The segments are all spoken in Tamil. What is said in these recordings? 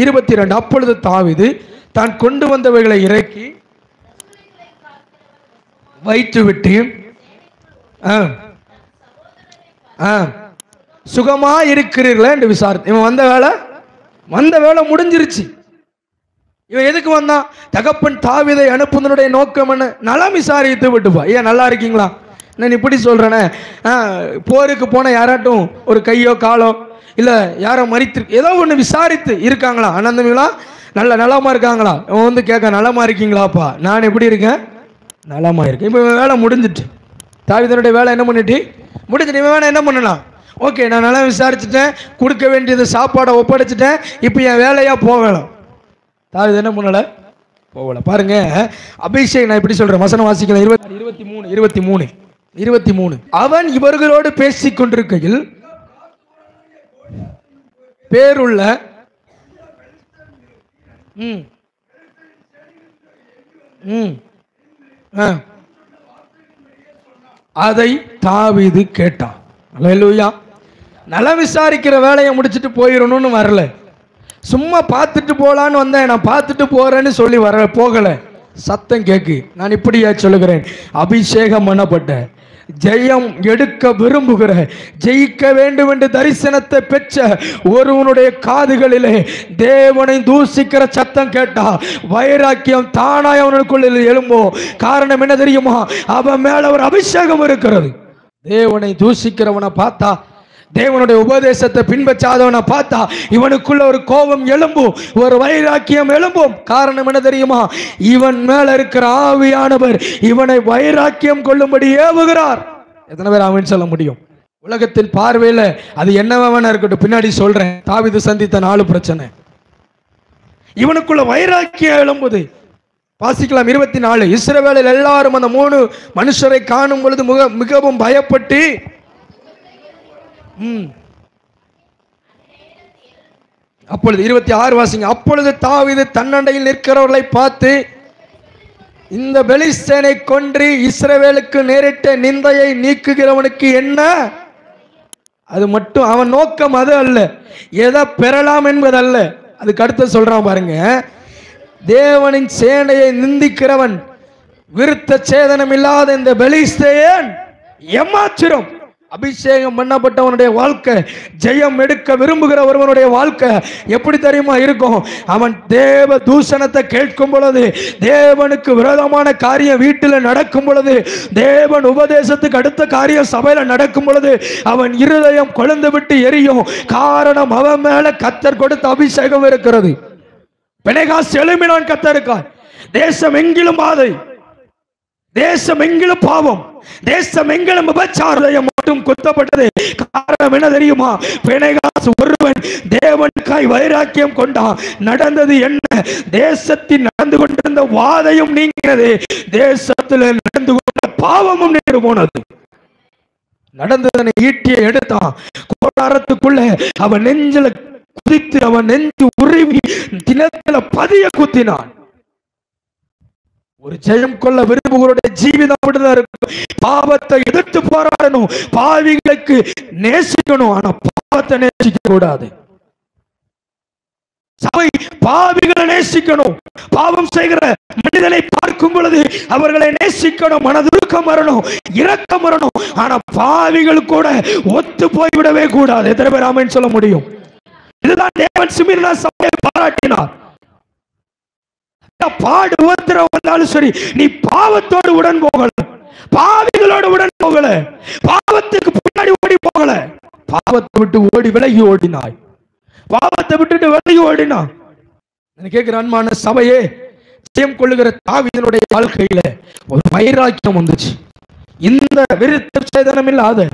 22. அப்பொழுது தாவீது தான் கொண்டு வந்தவைகளை இறக்கி வைத்துவிட்டு சுகமா இருக்கிறீர்களா என்று விசாரித்து, இவன் வந்த வேலை முடிஞ்சிருச்சு. இவன் எதுக்கு வந்தான்? தகப்பன் தாவீதை அனுப்புவதனுடைய நோக்கம் என்ன? நலம் விசாரித்து விட்டுப்பா. ஏன் நல்லா இருக்கீங்களா? நான் இப்படி சொல்றேனே, போருக்கு போன யாராட்டும் ஒரு கையோ காலோ இல்ல யாரோ மறித்து ஏதோ ஒன்று விசாரித்து இருக்காங்களா, அனந்தமிகளா நல்ல நலமா இருக்காங்களா, இவன் வந்து கேட்க நலமா இருக்கீங்களாப்பா, நான் எப்படி இருக்கேன், நலமா இருக்கேன். இப்போ வேலை முடிஞ்சிட்டு, தாவீதனுடைய வேலை என்ன பண்ணிட்டு முடிஞ்சிட்டு, இவன் வேலை என்ன பண்ணலாம்? ஓகே, நான் நல்லா விசாரிச்சுட்டேன், கொடுக்க வேண்டியது சாப்பாடை ஒப்படைச்சிட்டேன், இப்போ என் வேலையா போகலாம். தாவீது என்ன பண்ணல? போகல. பாருங்க அபிஷேக், நான் இப்படி சொல்றேன், வசனம் வாசிக்கலாம். 23. அவன் இவர்களோடு பேசிக் கொண்டிருக்கையில் பேருள்ள அதை தாவீது கேட்டான். அல்லேலூயா. நல விசாரிக்கிற வேலையை முடிச்சுட்டு போயிடணும்னு வரல, சும்மா பார்த்துட்டு போலான்னு வந்தேன், நான் பார்த்துட்டு போறேன்னு சொல்லி போகல. சத்தம் கேக்கு. நான் இப்படியா சொல்லுகிறேன், அபிஷேகம் பண்ணப்பட்ட, ஜெயம் எடுக்க விரும்புகிற, ஜெயிக்க வேண்டும் என்று தரிசனத்தை பெற்ற ஒருவனுடைய காதுகளிலே தேவனை தூசிக்கிற சத்தம் கேட்டா வைராக்கியம் தானாய் அவனுக்குள்ள எழும்போ. காரணம் என்ன தெரியுமா? அவன் மேல ஒரு அபிஷேகம் இருக்கிறது. தேவனை தூசிக்கிறவனை பார்த்தா, தேவனுடைய உபதேசத்தை பின்பற்றாதவனை பார்த்தா இவனுக்குள்ள ஒரு கோபம் எழும்பும், ஒரு வைராக்கியம் எழும்பும். காரணம் என்ன தெரியுமா? இவன் மேல இருக்கிற ஆவியானவர் இவனை வைராக்கியம் கொள்ளும்படி ஏவுகிறார். எத்தனை பேர் ஆமென் சொல்ல முடியும்? உலகத்தின் பார்வையில அது என்னவா இருக்கட்டும், பின்னாடி சொல்றேன். தாவீது சந்தித்த 4 பிரச்சனை, இவனுக்குள்ள வைராக்கியம் எழும்புது. வாசிக்கலாம் 24. இஸ்ரவேலில் எல்லாரும் அந்த 3 மனுஷரை காணும் பொழுது மிகவும் பயப்பட்டு, அப்பொழுது 26 வாசிங்க. அப்பொழுது தாவீது தன்னண்டையில் நிற்கிறவர்களை பார்த்து, இந்த பெலிஸ்தேனை கொன்று இஸ்ரவேலுக்கு நேரிட்ட நிந்தையை நீக்குகிறவனுக்கு என்ன? அது மட்டும் அவன் நோக்கம் அது அல்ல, எதை பெறலாம் என்பதல்ல. அதுக்கு அடுத்து சொல்றான் பாருங்க, தேவனின் சேனையை நிந்திக்கிறவன் விருத்த சேதனம் இல்லாத இந்த பெலிஸ்தேன் ஏமாத்திரம். அபிஷேகம் பண்ணப்பட்டவனுடைய வாழ்க்கை, ஜெயம் எடுக்க விரும்புகிற ஒருவனுடைய வாழ்க்கை எப்படி தெரியுமா இருக்கும்? அவன் தேவ தூஷணத்தை கேட்கும் பொழுது, தேவனுக்கு விரோதமான காரியம் வீட்டில் நடக்கும் பொழுது, தேவன் உபதேசத்துக்கு அடுத்த காரியம் சபையில நடக்கும் பொழுது அவன் இருதயம் கொழுந்து விட்டு எரியும். காரணம், அவன் மேல கர்த்தர் கொடுத்த அபிஷேகம் இருக்கிறது. பெனேகாஸ் எழும்பினான் கர்த்தருக்காய். தேசம் எங்கிலும் பாதை, தேசம் எங்கிலும் பாவம், தேசம் எங்கிலும் விபச்சாரம் மட்டும் குத்தப்பட்டது. காரணம் என்ன தெரியுமா? பெனேகாஸ் ஒருவன் தேவனுக்காய் வைராக்கியம் கொண்டான். நடந்தது என்ன? தேசத்தில் நடந்து கொண்டிருந்த வாதையும் நீங்கினது, தேசத்தில் நடந்து கொண்ட பாவமும் நின்று போனது. நடந்ததனை ஈட்டியை எடுத்தான், கோடாரத்துக்குள்ள அவன் நெஞ்சில குதித்து, அவன் நெஞ்சு உருவி தினத்தில பதிய குத்தினான். ஒரு ஜெயம் கொள்ள விரும்புகிறவருடைய ஜீவிதம் அப்படிதான் இருக்கும். பாவத்தை எதிர்த்து போராடணும், பாவிகளுக்கு நேசிக்கணும், ஆனா பாவத்தை நேசிக்க கூடாது. சபை பாவிகளை நேசிக்கணும், பாவம் செய்கிற மனிதனை பார்க்கும் பொழுது அவர்களை நேசிக்கணும், மனதுருக்கம் வரணும், இரக்கம் வரணும். ஆனா பாவிகள் கூட ஒத்து போய்விடவே கூடாது. எத்தனை பேர் ஆமென் சொல்ல முடியும்? இதுதான் தேவன் சிமிர்னா சபையை பாராட்டினார். பாடு உபத்திரம் வந்தாலும் சரி, நீ பாவத்தோடு உடன் போகல, பாவிகளோடு உடன் போகல, பாவத்துக்கு பின்னாடி ஓடி போகல, பாவத்தை விட்டு ஓடி விலகி ஓடினாய், பாவத்தை விட்டுட்டு விலகி ஓடினான். கேட்கிற அன்பான சபையே, ஜெயம் கொள்ளுகிற தாவீதினுடைய வாழ்க்கையில ஒரு வைராக்கியம் வந்துச்சு. இந்த விருத்த சேதனம் இல்லாத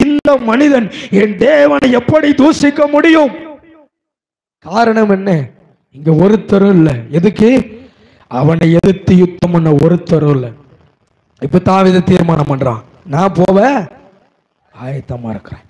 இந்த மனிதன் என் தேவனை எப்படி தூசிக்க முடியும்? காரணம் என்ன? இங்க ஒருத்தரும் இல்ல. எதுக்கு? அவனை எதிர்த்து யுத்தம் பண்ண ஒருத்தரும் இல்ல. இப்ப தாவீது தீர்மானம் பண்றான், நான் போவ ஆயத்தமா இருக்கிறேன்.